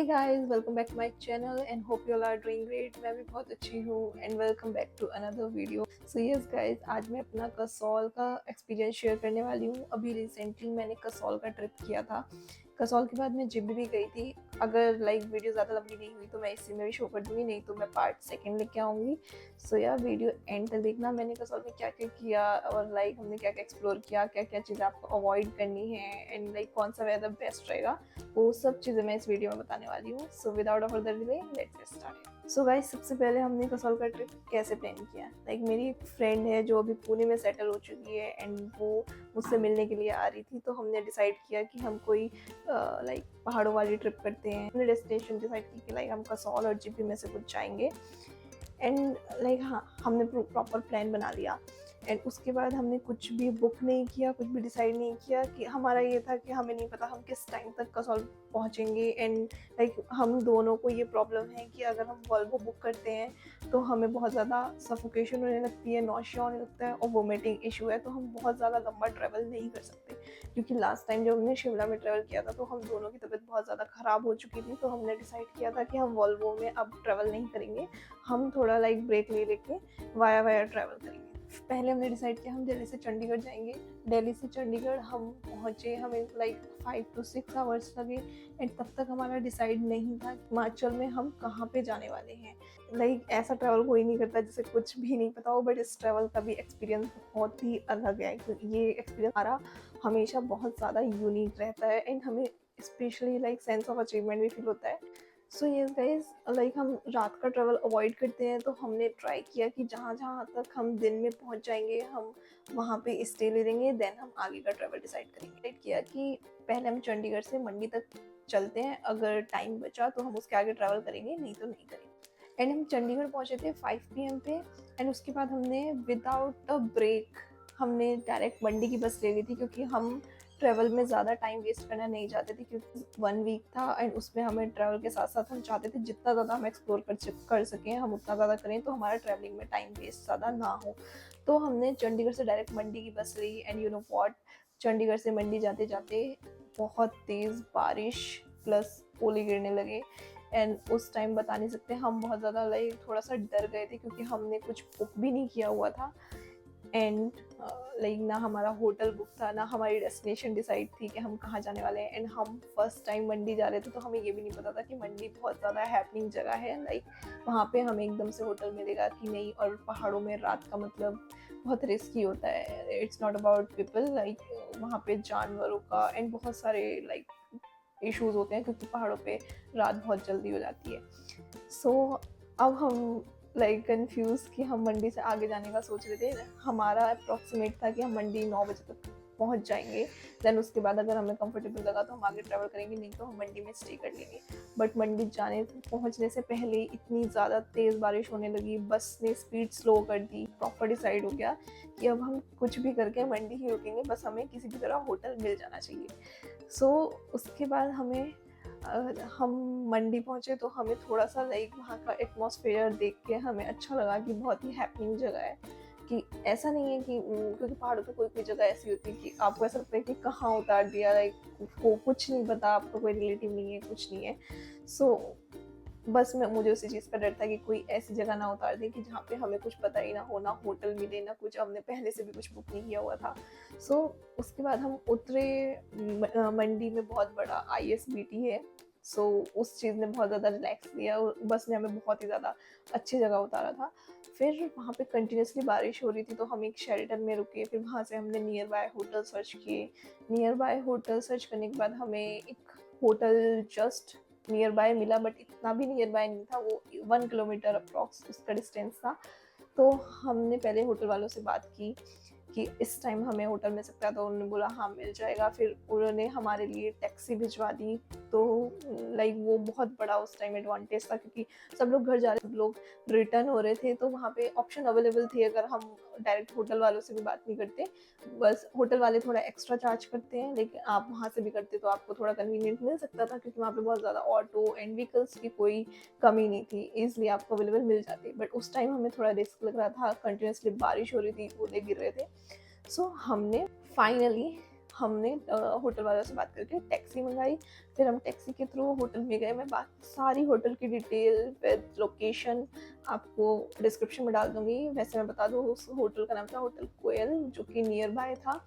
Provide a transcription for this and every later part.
Guys, welcome back to my channel and hope you all are doing great. मैं भी बहुत अच्छी हूँ and welcome back to another video. So yes guys, आज मैं अपना कसौल का एक्सपीरियंस शेयर करने वाली हूँ। अभी रिसेंटली मैंने कसौल का ट्रिप किया था। कसौल के बाद मैं जिम भी गई थी। अगर वीडियो ज़्यादा लंबी नहीं हुई तो मैं इसी में भी शो कर दूँगी, नहीं तो मैं पार्ट सेकंड लेके आऊँगी। सो यार, वीडियो एंड तक देखना मैंने कसौल में क्या क्या किया और हमने क्या क्या एक्सप्लोर किया, क्या क्या चीज़ें आपको अवॉइड करनी है एंड कौन सा वेदर बेस्ट रहेगा, वो सब चीज़ें मैं इस वीडियो में बताने वाली हूँ। So without further delay let's get started. So guys, सबसे पहले हमने कसौल का ट्रिप कैसे प्लान किया। मेरी एक फ्रेंड है जो अभी पुणे में सेटल हो चुकी है एंड वो मुझसे मिलने के लिए आ रही थी, तो हमने डिसाइड किया कि हम कोई पहाड़ों वाली ट्रिप करते हैं। हमने डेस्टिनेशन डिसाइड की कि हम कसौल और जीपी में से कुछ जाएंगे एंड हाँ, हमने प्रॉपर प्लान बना लिया। एंड उसके बाद हमने कुछ भी बुक नहीं किया, कुछ भी डिसाइड नहीं किया। कि हमारा ये था कि हमें नहीं पता हम किस टाइम तक कसौल पहुँचेंगे एंड हम दोनों को ये प्रॉब्लम है कि अगर हम वॉल्वो बुक करते हैं तो हमें बहुत ज़्यादा सफोकेशन होने लगती है, नौशिया होने लगता है और वोमिटिंग इशू है, तो हम बहुत ज़्यादा लंबा ट्रैवल नहीं कर सकते। क्योंकि लास्ट टाइम जब हमने शिमला में ट्रैवल किया था तो हम दोनों की तबीयत बहुत ज़्यादा ख़राब हो चुकी थी, तो हमने डिसाइड किया था कि हम वॉल्वो में अब ट्रैवल नहीं करेंगे। हम थोड़ा ब्रेक ले लेके वाया वाया ट्रैवल करेंगे। पहले हमने डिसाइड किया हम दिल्ली से चंडीगढ़ जाएंगे। दिल्ली से चंडीगढ़ हम पहुँचे, हमें 5 to 6 आवर्स लगे एंड तब तक हमारा डिसाइड नहीं था हिमाचल में हम कहाँ पे जाने वाले हैं। ऐसा ट्रैवल कोई नहीं करता जिसे कुछ भी नहीं पता हो, बट इस ट्रैवल का भी एक्सपीरियंस बहुत ही अलग है। ये एक्सपीरियंस हमारा हमेशा बहुत ज़्यादा यूनिक रहता है एंड हमें स्पेशली सेंस ऑफ अचीवमेंट भी फील होता है। सो यस गाइज, हम रात का ट्रैवल अवॉइड करते हैं, तो हमने ट्राई किया कि जहाँ जहाँ तक हम दिन में पहुँच जाएंगे हम वहाँ पे स्टे ले लेंगे, देन हम आगे का ट्रैवल डिसाइड करेंगे। डिसाइड किया कि पहले हम चंडीगढ़ से मंडी तक चलते हैं, अगर टाइम बचा तो हम उसके आगे ट्रैवल करेंगे, नहीं तो नहीं करेंगे। एंड हम चंडीगढ़ पहुँचे थे 5 PM पे एंड उसके बाद हमने विदाउट अ ब्रेक हमने डायरेक्ट मंडी की बस ले ली थी, क्योंकि हम ट्रैवल में ज़्यादा टाइम वेस्ट करना नहीं चाहते थे। क्योंकि 1 वीक था एंड उसमें हमें ट्रैवल के साथ साथ हम चाहते थे जितना ज़्यादा हम एक्सप्लोर कर सकें, हम उतना ज़्यादा करें, तो हमारा ट्रैवलिंग में टाइम वेस्ट ज़्यादा ना हो। तो हमने चंडीगढ़ से डायरेक्ट मंडी की बस ली and you know what, Chandigarh से मंडी जाते जाते बहुत तेज़ बारिश प्लस ओले गिरने लगे एंड उस टाइम बता नहीं सकते, हम बहुत ज़्यादा थोड़ा सा डर गए थे, क्योंकि हमने कुछ बुक भी नहीं किया हुआ था एंड ना हमारा होटल बुक था, ना हमारी डेस्टिनेशन डिसाइड थी कि हम कहाँ जाने वाले हैं। एंड हम फर्स्ट टाइम मंडी जा रहे थे, तो हमें ये भी नहीं पता था कि मंडी बहुत ज़्यादा हैपनिंग जगह है। वहाँ पे हमें एकदम से होटल मिलेगा कि नहीं, और पहाड़ों में रात का मतलब बहुत रिस्की होता है। इट्स नॉट अबाउट पीपल, वहाँ पे जानवरों का एंड बहुत सारे इश्यूज होते हैं, क्योंकि पहाड़ों पे रात बहुत जल्दी हो जाती है। सो अब हम कंफ्यूज कि हम मंडी से आगे जाने का सोच रहे थे। हमारा अप्रॉक्सीमेट था कि हम मंडी 9 बजे तक पहुंच जाएंगे, देन उसके बाद अगर हमें कंफर्टेबल लगा तो हम आगे ट्रैवल करेंगे, नहीं तो हम मंडी में स्टे कर लेंगे। बट मंडी पहुंचने से पहले इतनी ज़्यादा तेज़ बारिश होने लगी, बस ने स्पीड स्लो कर दी। प्रॉपर डिसाइड हो गया कि अब हम कुछ भी करके मंडी ही रुकेंगे, बस हमें किसी भी तरह होटल मिल जाना चाहिए। सो उसके बाद हम मंडी पहुंचे, तो हमें थोड़ा सा वहाँ का एटमॉस्फेयर देख के हमें अच्छा लगा कि बहुत ही हैपनिंग जगह है। कि ऐसा नहीं है कि क्योंकि पहाड़ों पे कोई कोई जगह ऐसी होती है कि आपको ऐसा लगता है कि कहाँ उतार दिया, को कुछ नहीं पता, आपका कोई रिलेटिव नहीं है, कुछ नहीं है। सो बस मुझे उसी चीज़ का डर था कि कोई ऐसी जगह ना उतार दे कि जहाँ पे हमें कुछ पता ही ना हो, ना होटल मिले ना कुछ, हमने पहले से भी कुछ बुक नहीं किया हुआ था। सो उसके बाद हम उतरे। मंडी में बहुत बड़ा ISBT है, सो उस चीज़ ने बहुत ज़्यादा रिलैक्स दिया। बस ने हमें बहुत ही ज़्यादा अच्छी जगह उतारा था। फिर वहाँ पे कंटिन्यूसली बारिश हो रही थी, तो हम एक शेल्टर में रुके। फिर वहाँ से हमने नियर बाय होटल सर्च किए। नियर बाय होटल सर्च करने के बाद हमें एक होटल जस्ट नियर बाय मिला, बट इतना भी नियर बाय नहीं था, वो 1 किलोमीटर अप्रॉक्स उसका डिस्टेंस था। तो हमने पहले होटल वालों से बात की कि इस टाइम हमें होटल मिल सकता है, तो उन्होंने बोला हाँ मिल जाएगा। फिर उन्होंने हमारे लिए टैक्सी भिजवा दी। तो वो बहुत बड़ा उस टाइम एडवांटेज था, क्योंकि सब लोग घर जा रहे, सब लोग रिटर्न हो रहे थे, तो वहाँ पे ऑप्शन अवेलेबल थी। अगर हम डायरेक्ट होटल वालों से भी बात नहीं करते, बस होटल वाले थोड़ा एक्स्ट्रा चार्ज करते हैं, लेकिन आप वहाँ से भी करते तो आपको थोड़ा कन्वीनियंट मिल सकता था, क्योंकि वहाँ पे बहुत ज़्यादा ऑटो एंड व्हीकल्स की कोई कमी नहीं थी, ईजिली आपको अवेलेबल मिल जाती। बट उस टाइम हमें थोड़ा रिस्क लग रहा था, कंटिन्यूसली बारिश हो रही थी, ओले गिर रहे थे। सो हमने फाइनली हमने होटल वालों से बात करके टैक्सी मंगाई। फिर हम टैक्सी के थ्रू होटल में गए। मैं बाकी सारी होटल की डिटेल विद लोकेशन आपको डिस्क्रिप्शन में डाल दूँगी। वैसे मैं बता दूँ, उस होटल का नाम था होटल कोयल, जो कि नियर बाय था।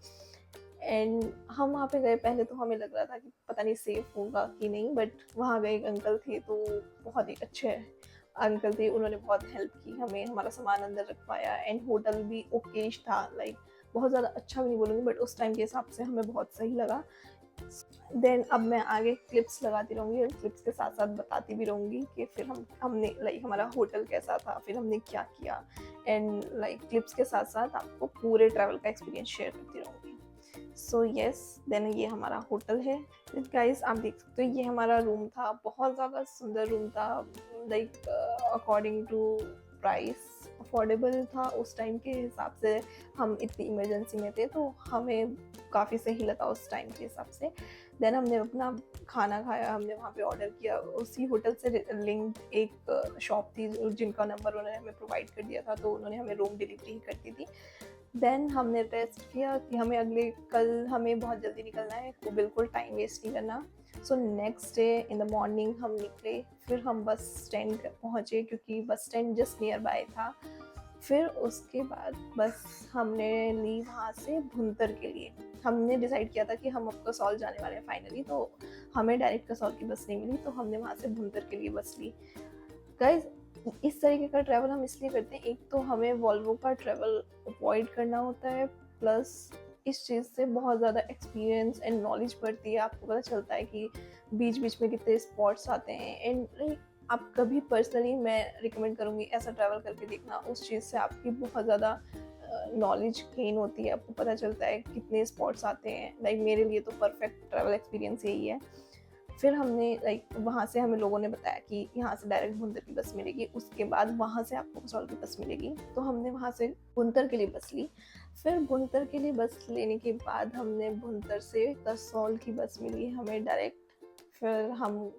एंड हम वहाँ पे गए, पहले तो हमें लग रहा था कि पता नहीं सेफ होगा कि नहीं, बट वहाँ गए एक अंकल थे, तो बहुत ही अच्छे अंकल थे। उन्होंने बहुत हेल्प की हमें, हमारा सामान अंदर रखवाया। एंड होटल भी ओकेश था, लाइक बहुत ज़्यादा अच्छा भी नहीं बोलूँगी, बट उस टाइम के हिसाब से हमें बहुत सही लगा। देन अब मैं आगे क्लिप्स लगाती रहूँगी और क्लिप्स के साथ साथ बताती भी रहूँगी कि फिर हमने लाइक हमारा होटल कैसा था, फिर हमने क्या किया। एंड लाइक क्लिप्स के साथ साथ आपको पूरे ट्रैवल का एक्सपीरियंस शेयर करती रहूँगी। सो यस, देन ये हमारा होटल है। गाइस आप देख सकते हो, ये हमारा रूम था, बहुत ज़्यादा सुंदर रूम था। Like according to price affordable था उस टाइम के हिसाब से। हम इतनी इमरजेंसी में थे तो हमें काफ़ी सही लगा उस टाइम के हिसाब से। देन हमने अपना खाना खाया, हमने वहाँ पे ऑर्डर किया। उसी होटल से लिंक एक शॉप थी जिनका नंबर उन्होंने हमें प्रोवाइड कर दिया था, तो उन्होंने हमें रूम डिलीवरी ही कर दी थी। देन हमने टेस्ट किया कि कल हमें बहुत जल्दी निकलना है, तो बिल्कुल टाइम वेस्ट नहीं करना। So next day in the morning हम निकले। फिर हम बस स्टैंड पहुँचे, क्योंकि bus stand just near by था। फिर उसके बाद बस हमने ली वहाँ से भुंतर के लिए। हमने डिसाइड किया था कि हम अब कसौल जाने वाले हैं फाइनली, तो हमें डायरेक्ट कसौल की बस नहीं मिली, तो हमने वहाँ से भुंतर के लिए बस ली। गाइज इस तरीके का ट्रैवल हम इसलिए करते हैं, एक तो हमें वॉल्वो का ट्रैवल अवॉइड करना होता है, प्लस इस चीज़ से बहुत ज़्यादा एक्सपीरियंस एंड नॉलेज बढ़ती है। आपको पता चलता है कि बीच बीच में कितने स्पॉट्स आते हैं। एंड आप कभी पर्सनली मैं रिकमेंड करूँगी ऐसा ट्रैवल करके देखना। उस चीज़ से आपकी बहुत ज़्यादा नॉलेज गेन होती है, आपको पता चलता है कितने स्पॉट्स आते हैं। लाइक मेरे लिए तो परफेक्ट ट्रैवल एक्सपीरियंस यही है। फिर हमने लाइक वहाँ से हमें लोगों ने बताया कि यहाँ से डायरेक्ट भुंतर की बस मिलेगी, उसके बाद वहाँ से आपको कसौल की बस मिलेगी। तो हमने वहाँ से भुंतर के लिए बस ली। फिर भुंतर के लिए बस लेने के बाद हमने भुंतर से कसौल की बस मिली हमें डायरेक्ट। फिर हम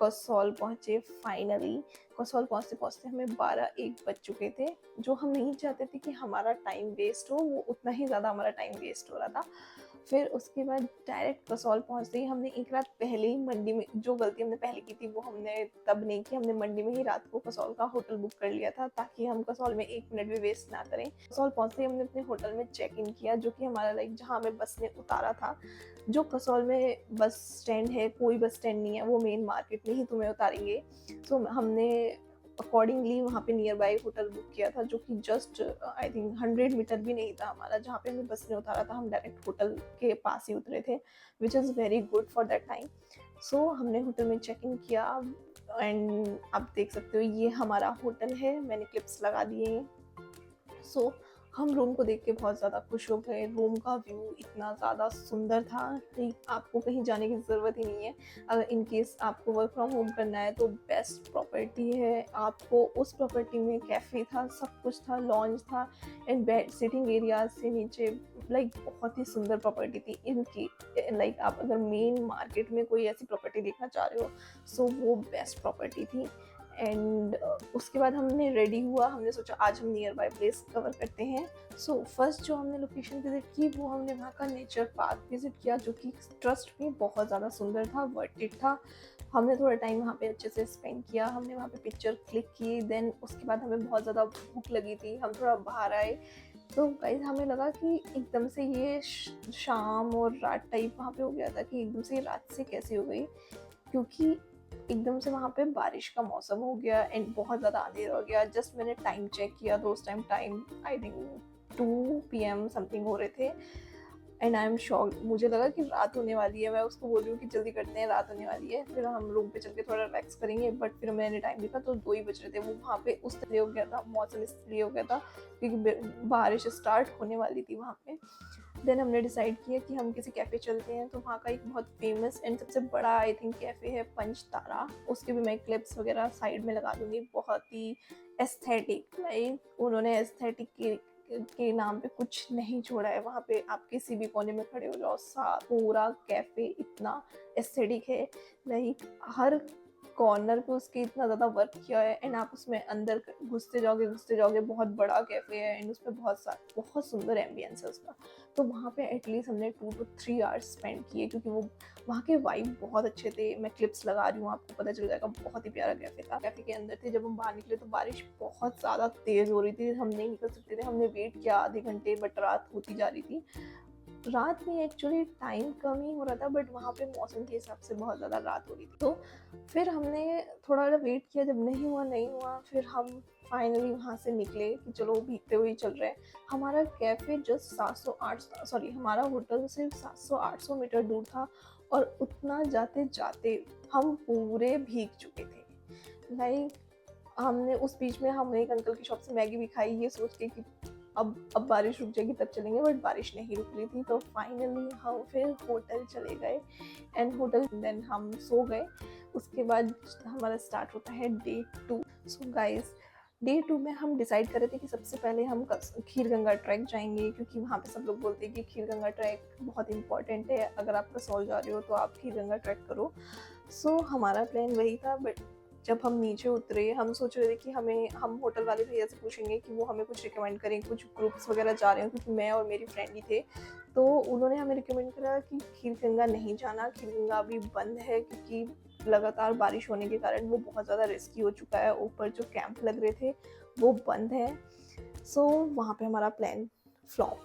कसौल पहुँचे फाइनली। कसौल पहुँचते पहुँचते हमें 12-1 बज चुके थे। जो हम नहीं चाहते थे कि हमारा टाइम वेस्ट हो, वो उतना ही ज़्यादा हमारा टाइम वेस्ट हो रहा था। फिर उसके बाद डायरेक्ट कसौल पहुँचते ही हमने एक रात पहले ही मंडी में, जो गलती हमने पहले की थी वो हमने तब नहीं की, हमने मंडी में ही रात को कसौल का होटल बुक कर लिया था, ताकि हम कसौल में 1 मिनट भी वेस्ट ना करें। कसौल पहुँचते ही हमने अपने होटल में चेक इन किया, जो कि हमारा लाइक जहाँ हमें बस ने उतारा था। जो कसौल में बस स्टैंड है, कोई बस स्टैंड नहीं है, वो मेन मार्केट में ही तुम्हें उतारेंगे। सो हमने अकॉर्डिंगली वहाँ पे नियर बाई होटल बुक किया था, जो कि जस्ट आई थिंक 100 मीटर भी नहीं था हमारा, जहाँ पे हमें बस ने उतारा था। हम डायरेक्ट होटल के पास ही उतरे थे, which is very good for that time. So हमने होटल में चेक इन किया। एंड आप देख सकते हो ये हमारा होटल है, मैंने क्लिप्स लगा दिए हैं। सो हम रूम को देख के बहुत ज़्यादा खुश हो गए। रूम का व्यू इतना ज़्यादा सुंदर था कि आपको कहीं जाने की ज़रूरत ही नहीं है। अगर इन केस आपको वर्क फ्रॉम होम करना है तो बेस्ट प्रॉपर्टी है। आपको उस प्रॉपर्टी में कैफ़े था, सब कुछ था, लॉन्ज था, एंड बेड सिटिंग एरिया से नीचे लाइक बहुत ही सुंदर प्रॉपर्टी थी इनकी। लाइक आप अगर मेन मार्केट में कोई ऐसी प्रॉपर्टी देखना चाह रहे हो, सो वो बेस्ट प्रॉपर्टी थी। एंड उसके बाद हमने रेडी हुआ, हमने सोचा आज हम नियर बाय प्लेस कवर करते हैं। सो फर्स्ट जो हमने लोकेशन विजिट की, वो हमने वहाँ का नेचर पार्क विजिट किया, जो कि ट्रस्ट में बहुत ज़्यादा सुंदर था, वर्थ इट था। हमने थोड़ा टाइम वहाँ पे अच्छे से स्पेंड किया, हमने वहाँ पे पिक्चर क्लिक की। देन उसके बाद हमें बहुत ज़्यादा भूख लगी थी, हम थोड़ा बाहर आए। तो गाइस हमें लगा कि एकदम से ये शाम और रात टाइप वहाँ पे हो गया था, कि एकदम से रात से कैसे हो गई, क्योंकि एकदम से वहाँ पे बारिश का मौसम हो गया एंड बहुत ज़्यादा अंधेरा हो गया। जस्ट मैंने टाइम चेक किया तो उस time I think 2 PM something हो रहे थे। एंड आई एम शॉक्ड, मुझे लगा कि रात होने वाली है। मैं उसको बोल रही हूँ कि जल्दी करते हैं, रात होने वाली है, फिर हम रूम पे चल के थोड़ा रिलैक्स करेंगे। बट फिर मैंने टाइम देखा तो 2 ही बज रहे थे। वो वहाँ पे उस तरह हो गया था, मौसम इसलिए हो गया था क्योंकि बारिश स्टार्ट होने वाली थी वहाँ पे। देन हमने डिसाइड किया कि हम किसी कैफ़े चलते हैं। तो वहाँ का एक बहुत फेमस एंड सबसे बड़ा आई थिंक कैफ़े है पंचतारा। उसके भी मैं क्लिप्स वगैरह साइड में लगा दूँगी। बहुत ही एस्थेटिक, लाइक उन्होंने एस्थेटिक के नाम पे कुछ नहीं छोड़ा है। वहाँ पे आप किसी भी कोने में खड़े हो जाओ, सा पूरा कैफ़े इतना एस्थेटिक है। लाइक हर कॉर्नर पे उसके इतना ज़्यादा वर्क किया है एंड आप उसमें अंदर घुसते जाओगे, बहुत बड़ा कैफ़े है एंड उसमें बहुत सुंदर एम्बियंस है उसका। तो वहाँ पे एटलीस्ट हमने 2 to 3 आवर्स स्पेंड किए, क्योंकि वो वहाँ के वाइब बहुत अच्छे थे। मैं क्लिप्स लगा रही हूँ, आपको पता चल जाएगा, बहुत ही प्यारा कैफ़े था। कैफ़े के अंदर थे, जब हम बाहर निकले तो बारिश बहुत ज़्यादा तेज़ हो रही थी, हम नहीं निकल सकते थे। हमने वेट किया आधे घंटे, बट रात होती जा रही थी। रात में एक्चुअली टाइम कम ही हो रहा था, बट वहाँ पे मौसम के हिसाब से बहुत ज़्यादा रात हो रही थी। तो फिर हमने थोड़ा वेट किया, जब नहीं हुआ, फिर हम फाइनली वहाँ से निकले कि चलो भीगते हुए चल रहे हैं। हमारा कैफ़े जस्ट 700-800 सॉरी हमारा होटल सिर्फ 700-800 मीटर दूर था, और उतना जाते हम पूरे भीग चुके थे। लाइक हमने उस बीच में हमने एक अंकल की शॉप से मैगी भी खाई, ये सोच के कि अब बारिश रुक जाएगी तब चलेंगे, बट बारिश नहीं रुक रही थी। तो फाइनली हम फिर होटल चले गए एंड होटल देन हम सो गए। उसके बाद हमारा स्टार्ट होता है डे 2। सो गाइस, डे 2 में हम डिसाइड कर रहे थे कि सबसे पहले हम खीर गंगा ट्रैक जाएंगे, क्योंकि वहाँ पे सब लोग बोलते हैं कि खीर गंगा ट्रैक बहुत इंपॉर्टेंट है। अगर आप कसौल जा रहे हो तो आप खीर गंगा ट्रैक करो। सो हमारा प्लान वही था, बट जब हम नीचे उतरे, हम सोच रहे थे कि हम होटल वाले भैया से पूछेंगे कि वो हमें कुछ रिकमेंड करें, कुछ ग्रुप्स वगैरह जा रहे हैं, क्योंकि मैं और मेरी फ्रेंड ही थे। तो उन्होंने हमें रिकमेंड करा कि खीर गंगा नहीं जाना, खीर गंगा अभी बंद है, क्योंकि लगातार बारिश होने के कारण वो बहुत ज़्यादा रिस्की हो चुका है। ऊपर जो कैंप लग रहे थे वो बंद है। सो वहाँ पे हमारा प्लान फ्लॉप।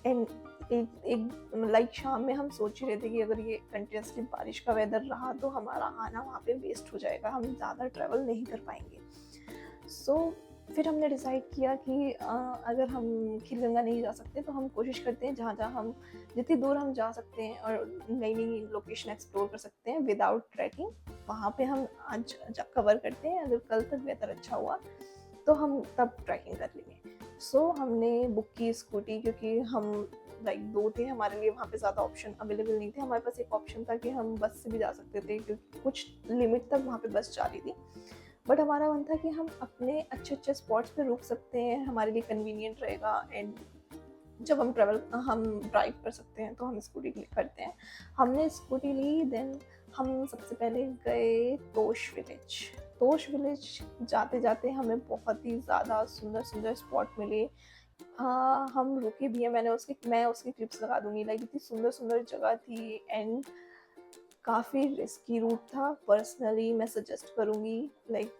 एंड एक लाइक शाम में हम सोच ही रहे थे कि अगर ये कंटिन्यूसली बारिश का वेदर रहा तो हमारा आना वहाँ पे वेस्ट हो जाएगा, हम ज़्यादा ट्रैवल नहीं कर पाएंगे। सो फिर हमने डिसाइड किया कि अगर हम खीर गंगा नहीं जा सकते तो हम कोशिश करते हैं जहाँ हम जितनी दूर हम जा सकते हैं और नई नई लोकेशन एक्सप्लोर कर सकते हैं विदाउट ट्रैकिंग, वहाँ पे हम आज कवर करते हैं। अगर कल तक वेदर अच्छा हुआ तो हम तब ट्रैकिंग कर लेंगे। सो हमने बुक की स्कूटी, क्योंकि हम लाइक 2 थे, हमारे लिए वहाँ पे ज़्यादा ऑप्शन अवेलेबल नहीं थे। हमारे पास एक ऑप्शन था कि हम बस से भी जा सकते थे, क्योंकि कुछ लिमिट तक वहाँ पे बस जा रही थी। बट हमारा मन था कि हम अपने अच्छे स्पॉट्स पे रुक सकते हैं, हमारे लिए कन्वीनियंट रहेगा एंड जब हम ड्राइव कर सकते हैं तो हम स्कूटी करते हैं। हमने स्कूटी ली, देन हम सबसे पहले गए तोश विलेज। जाते हमें बहुत ही ज़्यादा सुंदर स्पॉट मिले। हम रुके भी हैं, मैं उसकी क्लिप्स लगा दूंगी। लाइक इतनी सुंदर जगह थी एंड काफ़ी रिस्की रूट था। पर्सनली मैं सजेस्ट करूँगी, लाइक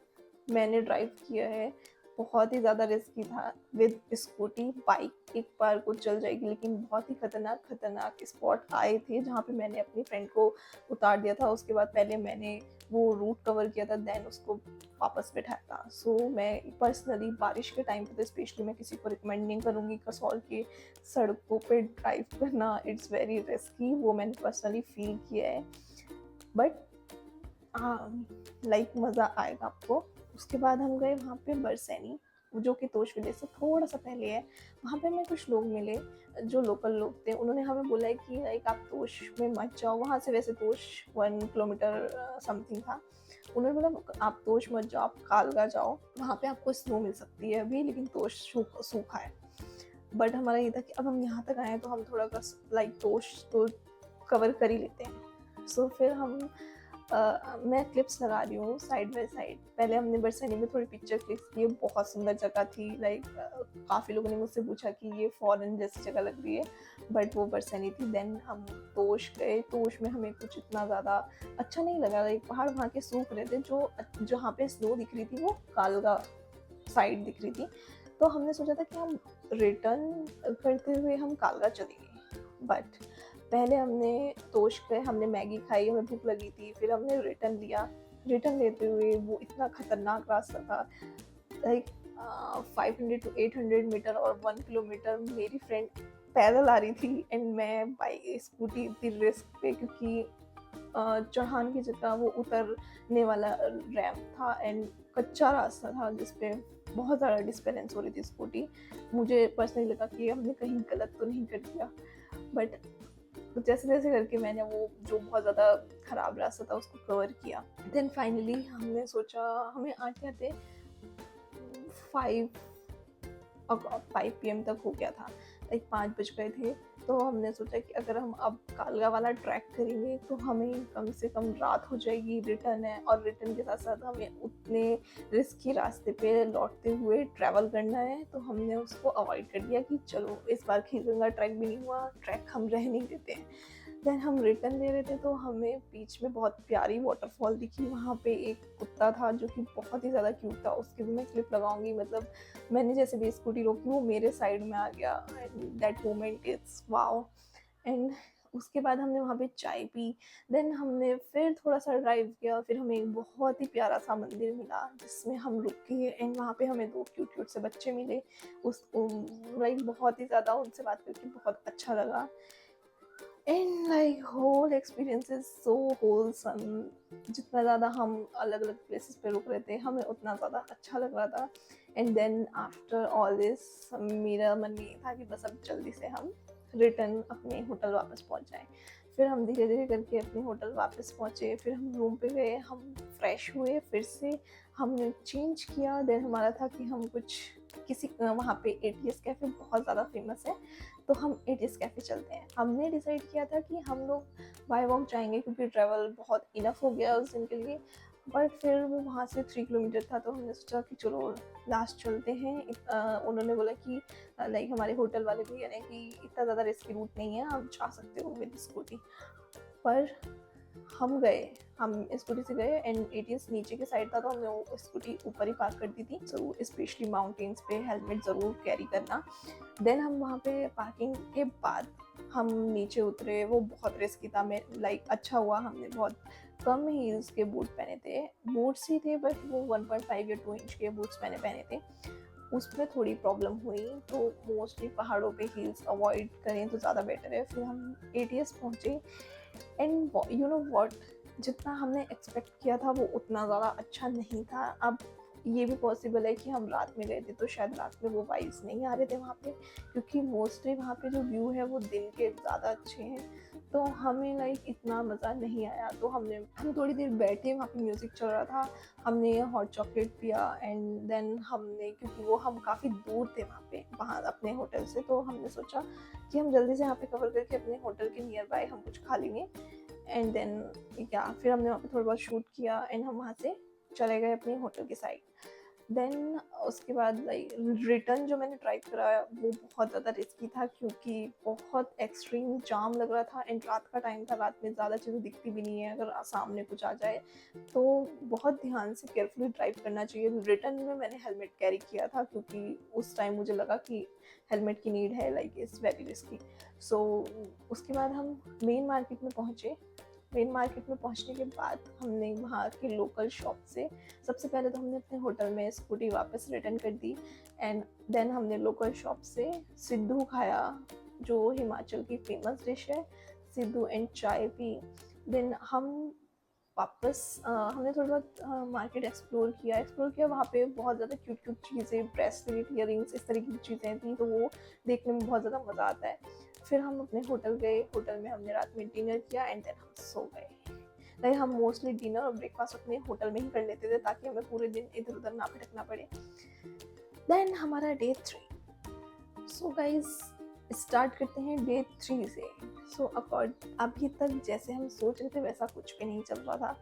मैंने ड्राइव किया है, बहुत ही ज़्यादा रिस्की था। विद स्कूटी, बाइक एक बार को चल जाएगी, लेकिन बहुत ही खतरनाक स्पॉट आए थे जहाँ पे मैंने अपनी फ्रेंड को उतार दिया था। उसके बाद पहले मैंने वो रूट कवर किया था, देन उसको वापस बैठाया था। सो मैं पर्सनली बारिश के टाइम पे तो स्पेशली मैं किसी को रिकमेंड नहीं करूँगी कसौल के सड़कों पे ड्राइव करना, इट्स वेरी रिस्की। वो मैंने पर्सनली फील किया है, बट लाइक मज़ा आएगा आपको। उसके बाद हम गए वहाँ पे बरसैनी, जो कि तोश विलेज से थोड़ा सा पहले है। वहाँ पे हमें कुछ लोग मिले जो लोकल लोग थे, उन्होंने हमें बोला है कि लाइक आप तोश में मत जाओ। वहाँ से वैसे तोश 1 किलोमीटर समथिंग था। उन्होंने बोला आप तोश मत जाओ, आप कालगा जाओ, वहाँ पे आपको स्नो मिल सकती है अभी, लेकिन तोश सूखा है। बट हमारा ये था कि अब हम यहाँ तक आए तो हम थोड़ा लाइक तोश तो कवर कर ही लेते हैं। सो फिर हम मैं क्लिप्स लगा रही हूँ साइड बाय साइड। पहले हमने बरसैनी में थोड़ी पिक्चर क्लिक्स की, बहुत सुंदर जगह थी। लाइक काफ़ी लोगों ने मुझसे पूछा कि ये फॉरेन जैसी जगह लग रही है, बट वो बरसैनी थी। देन हम तोश गए। तोश में हमें कुछ इतना ज़्यादा अच्छा नहीं लगा। लाइक पहाड़ वहाँ के सूख रहे थे, जो जहाँ पे स्नो दिख रही थी वो कालगा साइड दिख रही थी। तो हमने सोचा था कि हम रिटर्न करते हुए हम कालगा चलेंगे, बट पहले हमने तोश गए, हमने मैगी खाई, हमें भूख लगी थी, फिर हमने रिटर्न लिया। रिटर्न लेते हुए वो इतना खतरनाक रास्ता था, लाइक 500 to 800 मीटर और 1 किलोमीटर मेरी फ्रेंड पैदल आ रही थी एंड मैं बाइक स्कूटी इतनी रिस्क पे, क्योंकि चढ़ान की जगह वो उतरने वाला रैंप था एंड कच्चा रास्ता था जिसपे बहुत ज़्यादा डिस्बैलेंस हो रही थी स्कूटी। मुझे पर्सनली लगा कि हमने कहीं गलत तो नहीं कर दिया, बट जैसे करके मैंने वो जो बहुत ज़्यादा ख़राब रास्ता था उसको कवर किया। देन फाइनली हमने सोचा, हमें आते 5 PM तक हो गया था, लाइक 5 बज गए थे। तो हमने सोचा कि अगर हम अब कालका वाला ट्रैक करेंगे तो हमें कम से कम रात हो जाएगी, रिटर्न है, और रिटर्न के साथ साथ हमें उतने रिस्की रास्ते पे लौटते हुए ट्रैवल करना है, तो हमने उसको अवॉइड कर दिया कि चलो इस बार खीरगंगा ट्रैक भी नहीं हुआ, ट्रैक हम रह नहीं देते हैं। देन हम रिटर्न ले रहे थे तो हमें बीच में बहुत प्यारी वाटरफॉल दिखी। वहाँ पे एक कुत्ता था जो कि बहुत ही ज़्यादा क्यूट था, उसकी भी मैं क्लिप लगाऊंगी। मतलब मैंने जैसे भी स्कूटी रोकी वो मेरे साइड में आ गया, and that moment is wow. And उसके बाद हमने वहाँ पे चाय पी। देन हमने फिर थोड़ा सा ड्राइव किया, फिर हमें एक बहुत ही प्यारा सा मंदिर मिला जिसमें हम रुके, एंड वहाँ पे हमें 2 क्यूट क्यूट से बच्चे मिले। उस लाइक बहुत ही ज़्यादा उनसे बात करके बहुत अच्छा लगा। And like whole experience is so wholesome. जितना ज़्यादा हम अलग अलग प्लेसेस पे रुक रहे थे हमें उतना ज़्यादा अच्छा लग रहा था। And then after all this मेरा मन ये था कि बस अब जल्दी से हम रिटर्न अपने होटल वापस पहुंच जाएं। फिर हम धीरे धीरे करके अपने होटल वापस पहुंचे, फिर हम रूम पे गए, हम फ्रेश हुए, फिर से हमने चेंज किया। देन हमारा था कि हम कुछ किसी वहाँ पे एटीएस कैफ़े बहुत ज़्यादा फेमस है, तो हम एटीएस कैफ़े चलते हैं। हमने डिसाइड किया था कि हम लोग बाय वॉक जाएंगे क्योंकि ट्रैवल बहुत इनफ हो गया उस दिन के लिए, बट फिर वो वहाँ से 3 किलोमीटर था, तो हमने सोचा कि चलो लास्ट चलते हैं। उन्होंने बोला कि लाइक हमारे होटल वाले भैया ने कि इतना ज़्यादा रिस्की रूट नहीं है, आप जा सकते हो विद स्कूटी। पर हम गए, हम स्कूटी से गए, एंड एटीएस नीचे के साइड था तो हमने वो स्कूटी ऊपर ही पार्क कर दी थी। सो स्पेशली माउंटेन्स पे हेलमेट ज़रूर कैरी करना। देन हम वहाँ पे पार्किंग के बाद हम नीचे उतरे। वो बहुत रिस्की था, मैं लाइक अच्छा हुआ हमने बहुत कम हील्स के बूट पहने थे। बूट्स ही थे बट वो 1.5 या 2 इंच के बूट्स मैंने पहने थे। उसमें थोड़ी प्रॉब्लम हुई, तो मोस्टली पहाड़ों पे हील्स अवॉइड करें तो ज़्यादा बेटर है। फिर हम एटीएस पहुँचे, एंड यू नो व्हाट, जितना हमने एक्सपेक्ट किया था वो उतना ज़्यादा अच्छा नहीं था। अब ये भी पॉसिबल है कि हम रात में गए थे तो शायद रात में वो वाइब्स नहीं आ रहे थे वहाँ पे, क्योंकि मोस्टली वहाँ पे जो व्यू है वो दिन के ज़्यादा अच्छे हैं, तो हमें लाइक इतना मज़ा नहीं आया। तो हम थोड़ी देर बैठे, वहाँ पे म्यूज़िक चल रहा था, हमने हॉट चॉकलेट पिया, एंड देन हमने, क्योंकि वो हम काफ़ी दूर थे वहाँ अपने होटल से, तो हमने सोचा कि हम जल्दी से यहाँ पे कवर करके अपने होटल के नियर बाय हम कुछ खा लेंगे। एंड देन फिर हमने वहाँ पे थोड़ा बहुत शूट किया, एंड हम वहाँ से चले गए अपने होटल की साइड। देन उसके बाद लाइक रिटर्न जो मैंने ड्राइव कराया वो बहुत ज़्यादा रिस्की था, क्योंकि बहुत एक्सट्रीम जाम लग रहा था, एंड रात का टाइम था, रात में ज़्यादा चीज़ें दिखती भी नहीं है, अगर सामने कुछ आ जाए तो बहुत ध्यान से केयरफुली ड्राइव करना चाहिए। रिटर्न में मैंने हेलमेट कैरी किया था क्योंकि उस टाइम मुझे लगा कि हेलमेट की नीड है, लाइक इट्स वेरी रिस्की। सो उसके बाद हम मेन मार्केट में पहुँचे। मेन मार्केट में पहुंचने के बाद हमने वहाँ के लोकल शॉप से, सबसे पहले तो हमने अपने होटल में स्कूटी वापस रिटर्न कर दी, एंड देन हमने लोकल शॉप से सिद्धू खाया, जो हिमाचल की फेमस डिश है, सिद्धू एंड चाय पी। देन हम वापस हमने थोड़ा बहुत मार्केट एक्सप्लोर किया। वहाँ पे बहुत ज़्यादा क्यूट क्यूट चीज़ें, ब्रेसलेट, इयररिंग्स, इस तरह की चीज़ें थी, तो वो देखने में बहुत ज़्यादा मज़ा आता है। फिर हम अपने होटल गए, होटल में हमने रात में डिनर किया, एंड देन हम सो गए। लाइक हम मोस्टली डिनर और ब्रेकफास्ट अपने होटल में ही कर लेते थे ताकि हमें पूरे दिन इधर उधर ना भटकना पड़े। देन हमारा डे 3। सो गाइज स्टार्ट करते हैं डे 3 से। सो अभी तक जैसे हम सोच रहे थे वैसा कुछ भी नहीं चल रहा था।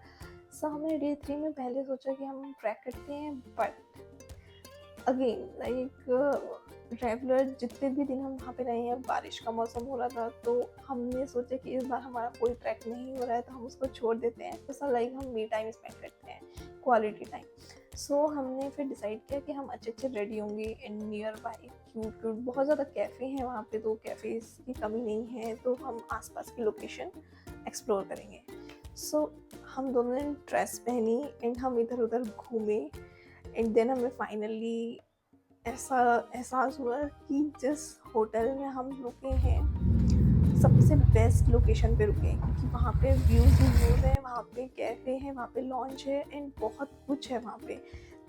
सो हमने डे 3 में पहले सोचा कि हम ट्रैक करते हैं, बट अगेन लाइक रेगुलर जितने भी दिन हम वहाँ पे रहे हैं बारिश का मौसम हो रहा था, तो हमने सोचा कि इस बार हमारा कोई ट्रैक नहीं हो रहा है तो हम उसको छोड़ देते हैं, तो सब लाइक हम मी टाइम स्पेंड करते हैं, क्वालिटी टाइम। सो हमने फिर डिसाइड किया कि हम अच्छे अच्छे रेडी होंगे in near by cute cute बहुत ज़्यादा कैफ़े हैं वहाँ पे, तो कैफ़ेज़ की कमी नहीं है, तो हम आसपास की लोकेशन एक्सप्लोर करेंगे। सो हम दोनों ने ड्रेस पहनी, एंड हम इधर उधर घूमे, एंड देन हमें फाइनली ऐसा एहसास हुआ कि जिस होटल में हम रुके हैं सबसे बेस्ट लोकेशन पे रुके हैं, क्योंकि वहाँ पे व्यूज़ ही व्यूज़ हैं, वहाँ पे कैफ़े हैं, वहाँ पे लॉन्च है, एंड बहुत कुछ है वहाँ पे।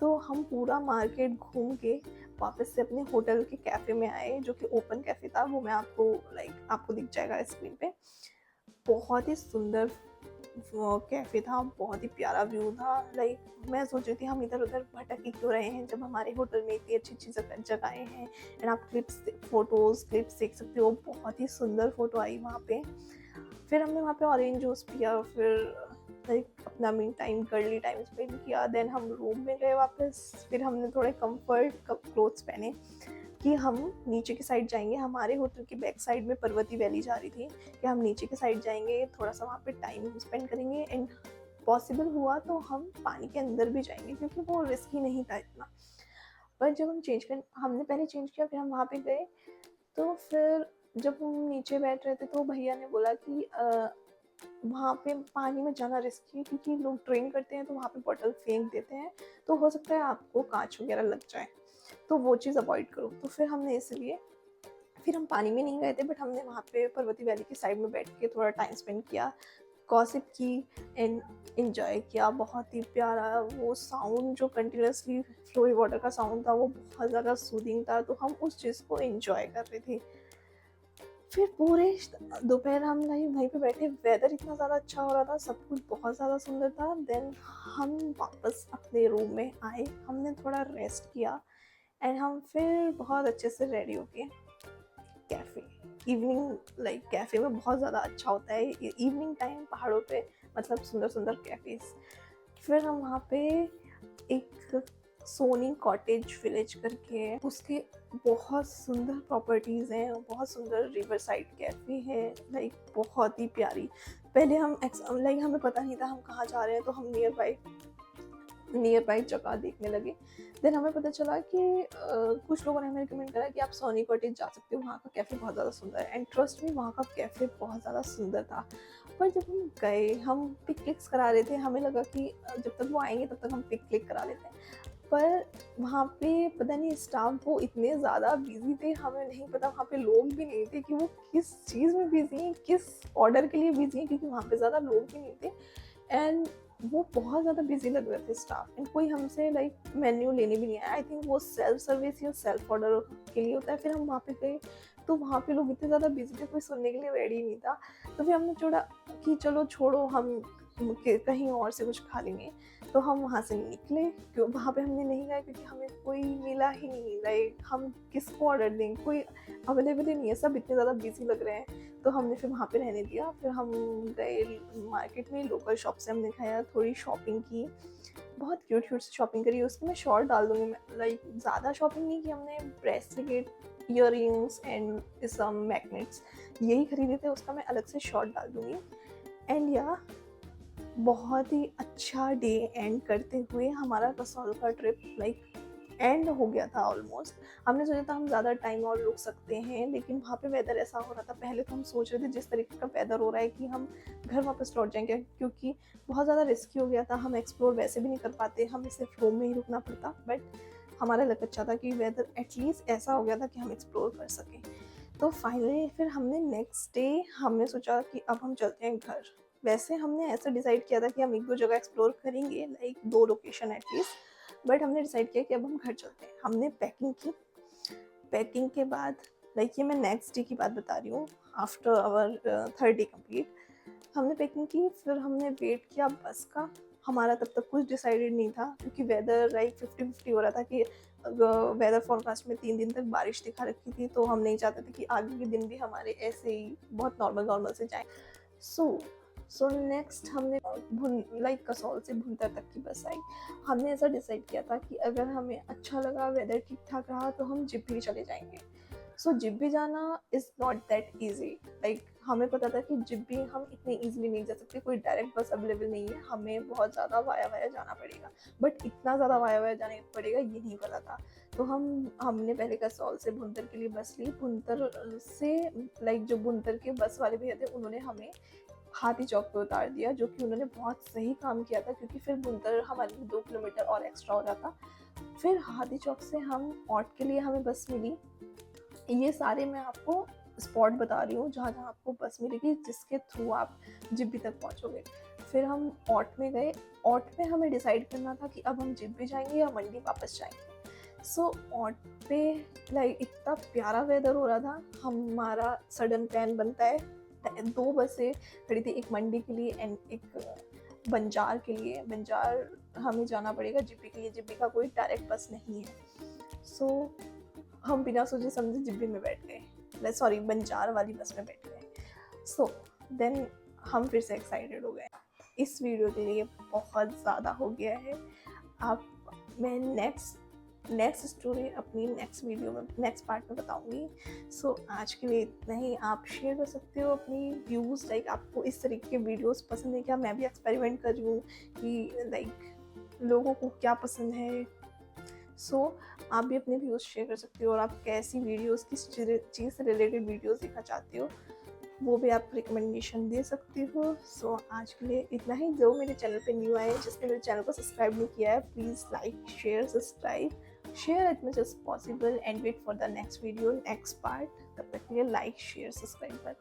तो हम पूरा मार्केट घूम के वापस से अपने होटल के कैफ़े में आए, जो कि ओपन कैफ़े था, वो मैं आपको दिख जाएगा स्क्रीन पे। बहुत ही सुंदर वो कैफ़े था, बहुत ही प्यारा व्यू था। लाइक मैं सोच रही थी हम इधर-उधर भटक ही क्यों रहे हैं जब हमारे होटल में इतनी अच्छी-अच्छी जगहें हैं। एंड आप फ़ोटोज़ क्लिप्स देख सकते हो, बहुत ही सुंदर फ़ोटो आई वहाँ पे। फिर हमने वहाँ पे ऑरेंज जूस पिया, फिर लाइक अपना me time girly time spend किया। देन हम रूम में गए वापस। फिर हमने थोड़े कम्फर्ट क्लोथ्स पहने कि हम नीचे की साइड जाएंगे। हमारे होटल की बैक साइड में पर्वती वैली जा रही थी कि हम नीचे की साइड जाएंगे, थोड़ा सा वहाँ पे टाइम स्पेंड करेंगे। एंड पॉसिबल हुआ तो हम पानी के अंदर भी जाएंगे क्योंकि वो रिस्की नहीं था इतना। पर जब हमने पहले चेंज किया, फिर हम वहाँ पे गए। तो फिर जब हम नीचे बैठ रहे थे तो भैया ने बोला कि वहाँ पे पानी में जाना रिस्की है क्योंकि लोग ड्रिंक करते हैं तो वहाँ पे बॉटल फेंक देते हैं, तो हो सकता है आपको कांच वगैरह लग जाए, तो वो चीज़ अवॉइड करो। तो फिर हमने इसलिए फिर हम पानी में नहीं गए थे, बट हमने वहाँ पे पर्वती वैली की साइड में बैठ के थोड़ा टाइम स्पेंड किया, गॉसिप की एंड एंजॉय किया। बहुत ही प्यारा वो साउंड, जो कंटिन्यूसली फ्लोई वाटर का साउंड था, वो बहुत ज़्यादा सूदिंग था, तो हम उस चीज़ को एंजॉय कर रहे थे। फिर पूरे दोपहर हम वहीं पे बैठे, वेदर इतना ज़्यादा अच्छा हो रहा था, सब कुछ बहुत ज़्यादा सुंदर था। देन हम वापस अपने रूम में आए, हमने थोड़ा रेस्ट किया एंड हम फिर बहुत अच्छे से रेडी हो गए कैफ़े। इवनिंग लाइक कैफ़े में बहुत ज़्यादा अच्छा होता है इवनिंग टाइम पहाड़ों पे, मतलब सुंदर सुंदर कैफ़ेज़। फिर हम वहाँ पे एक सोनी कॉटेज विलेज करके है, उसके बहुत सुंदर प्रॉपर्टीज़ हैं, बहुत सुंदर रिवर साइड कैफ़े है, लाइक बहुत ही प्यारी। पहले हम लाइक हमें पता नहीं था हम कहाँ जा रहे हैं, तो हम नियर बाई जगह देखने लगे। देन हमें पता चला कि कुछ लोगों ने हमें रिकमेंड करा कि आप सोनी कॉटेज जा सकते हो, वहाँ का कैफ़े बहुत ज़्यादा सुंदर है। एंड ट्रस्ट मी, वहाँ का कैफ़े बहुत ज़्यादा सुंदर था। पर जब हम गए, हम पिक क्लिक्स करा रहे थे, हमें लगा कि जब तक वो आएंगे तब तक हम पिक क्लिक करा लेते हैं। पर वहाँ पे पता नहीं स्टाफ वो इतने ज़्यादा बिजी थे, हमें नहीं पता वहाँ पे लोग भी नहीं थे कि वो किस चीज़ में बिजी हैं, किस ऑर्डर के लिए बिजी हैं, क्योंकि वहाँ पे ज़्यादा लोग भी नहीं थे। एंड वो बहुत ज़्यादा बिजी लग रहे थे स्टाफ, एंड कोई हमसे लाइक मेन्यू लेने भी नहीं आया। आई थिंक वो सेल्फ सर्विस या सेल्फ ऑर्डर के लिए होता है। फिर हम वहाँ पे गए तो वहाँ पे लोग इतने ज़्यादा बिजी थे, कोई सुनने के लिए रेडी नहीं था। तो फिर हमने छोड़ा कि चलो छोड़ो, हम कहीं और से कुछ खा लेंगे। तो हम वहाँ से निकले, क्यों वहाँ पे हमने नहीं गए क्योंकि हमें कोई मिला ही नहीं। लाइक हम किसको ऑर्डर दें, कोई अवेलेबल ही नहीं है, सब इतने ज़्यादा बिजी लग रहे हैं। तो हमने फिर वहाँ पे रहने दिया। फिर हम गए मार्केट में, लोकल शॉप से हमने खाया, थोड़ी शॉपिंग की, बहुत क्यूट क्यूट से शॉपिंग करी। उसकी मैं शॉर्ट डाल दूँगी। मैं लाइक ज़्यादा शॉपिंग नहीं की हमने, bracelet, earrings and some magnets यही खरीदे थे, उसका मैं अलग से शॉर्ट डाल दूँगी। एंड या बहुत ही अच्छा डे एंड करते हुए हमारा कसौल का ट्रिप लाइक एंड हो गया था ऑलमोस्ट। हमने सोचा था हम ज़्यादा टाइम और रुक सकते हैं, लेकिन वहाँ पे वेदर ऐसा हो रहा था। पहले तो हम सोच रहे थे जिस तरीके का वेदर हो रहा है कि हम घर वापस लौट जाएंगे, क्योंकि बहुत ज़्यादा रिस्की हो गया था, हम एक्सप्लोर वैसे भी नहीं कर पाते, हमें सिर्फ रूम में ही रुकना पड़ता। बट हमारा लग अच्छा था कि वेदर एटलीस्ट ऐसा हो गया था कि हम एक्सप्लोर कर सकें। तो फाइनली फिर हमने नेक्स्ट डे हमने सोचा कि अब हम चलते हैं घर। वैसे हमने ऐसा डिसाइड किया था कि हम 1-2 जगह एक्सप्लोर करेंगे, लाइक 2 लोकेशन एटलीस्ट। बट हमने डिसाइड किया कि अब हम घर चलते हैं। हमने पैकिंग की। पैकिंग के बाद लाइक ये मैं नेक्स्ट डे की बात बता रही हूँ, after our 3rd day complete. हमने पैकिंग की, फिर हमने वेट किया बस का। हमारा तब तक कुछ डिसाइडेड नहीं था क्योंकि वेदर लाइक 50-50 हो रहा था कि वेदर फोरकास्ट में 3 दिन तक बारिश दिखा रखी थी, तो हम नहीं चाहते थे कि आगे के दिन भी हमारे ऐसे ही बहुत नॉर्मल से जाएँ। सो नेक्स्ट हमने लाइक कसौल से भुंतर तक की बस आई। हमने ऐसा डिसाइड किया था कि अगर हमें अच्छा लगा, वेदर ठीक ठाक रहा, तो हम जिब्भी चले जाएंगे। सो जिब्भी जाना is not that easy. Like हमें पता था कि जिब्भी हम इतने ईजिली नहीं जा सकते, कोई डायरेक्ट बस अवेलेबल नहीं है, हमें बहुत ज़्यादा वाया जाना पड़ेगा। बट इतना ज़्यादा वाया जाना पड़ेगा ये नहीं पता था। तो हमने पहले कसौल से भुंतर के लिए बस ली। भुंतर से लाइक जो भुंतर के बस वाले भैया थे, उन्होंने हमें हाथी चौक पे उतार दिया, जो कि उन्होंने बहुत सही काम किया था क्योंकि फिर भुंतर हमारे लिए 2 किलोमीटर और एक्स्ट्रा हो जाता। फिर हाथी चौक से हम ऑट के लिए हमें बस मिली। ये सारे मैं आपको स्पॉट बता रही हूँ जहाँ जहाँ आपको बस मिलेगी, जिसके थ्रू आप जिब्भी तक पहुँचोगे। फिर हम ऑट में गए। ऑट में हमें डिसाइड करना था कि अब हम जिब्भी जाएंगे या मंडी वापस जाएंगे। सो ऑट पे लाइक इतना प्यारा वेदर हो रहा था, हमारा सडन प्लान बनता है दो बसें खड़ी थी, एक मंडी के लिए एंड एक बंजार के लिए। बंजार हमें जाना पड़ेगा जिब्बी के लिए, जिब्बी का कोई डायरेक्ट बस नहीं है। सो हम बिना सोचे समझे जिब्बी में बैठ गए, सॉरी बंजार वाली बस में बैठ गए। सो देन हम फिर से एक्साइटेड हो गए। इस वीडियो के लिए बहुत ज़्यादा हो गया है। मैं नेक्स्ट स्टोरी अपनी नेक्स्ट वीडियो में, नेक्स्ट पार्ट में बताऊंगी। सो आज के लिए इतना ही। आप शेयर कर सकते हो अपनी व्यूज़, लाइक आपको इस तरीके के वीडियोस पसंद है क्या? मैं भी एक्सपेरिमेंट कर रही हूँ कि लाइक लोगों को क्या पसंद है। सो आप भी अपने व्यूज़ शेयर कर सकते हो, और आप कैसी वीडियोस, किस चीज़ से रिलेटेड वीडियोस देखना चाहते हो वो भी आप रिकमेंडेशन दे सकते हो। सो आज के लिए इतना ही। जो मेरे चैनल पे न्यू आए, जिसने मेरे चैनल को सब्सक्राइब नहीं किया है, please like share subscribe, share as much as possible and wait for the next video, next part. तब तक के लिए लाइक शेयर सब्सक्राइब कर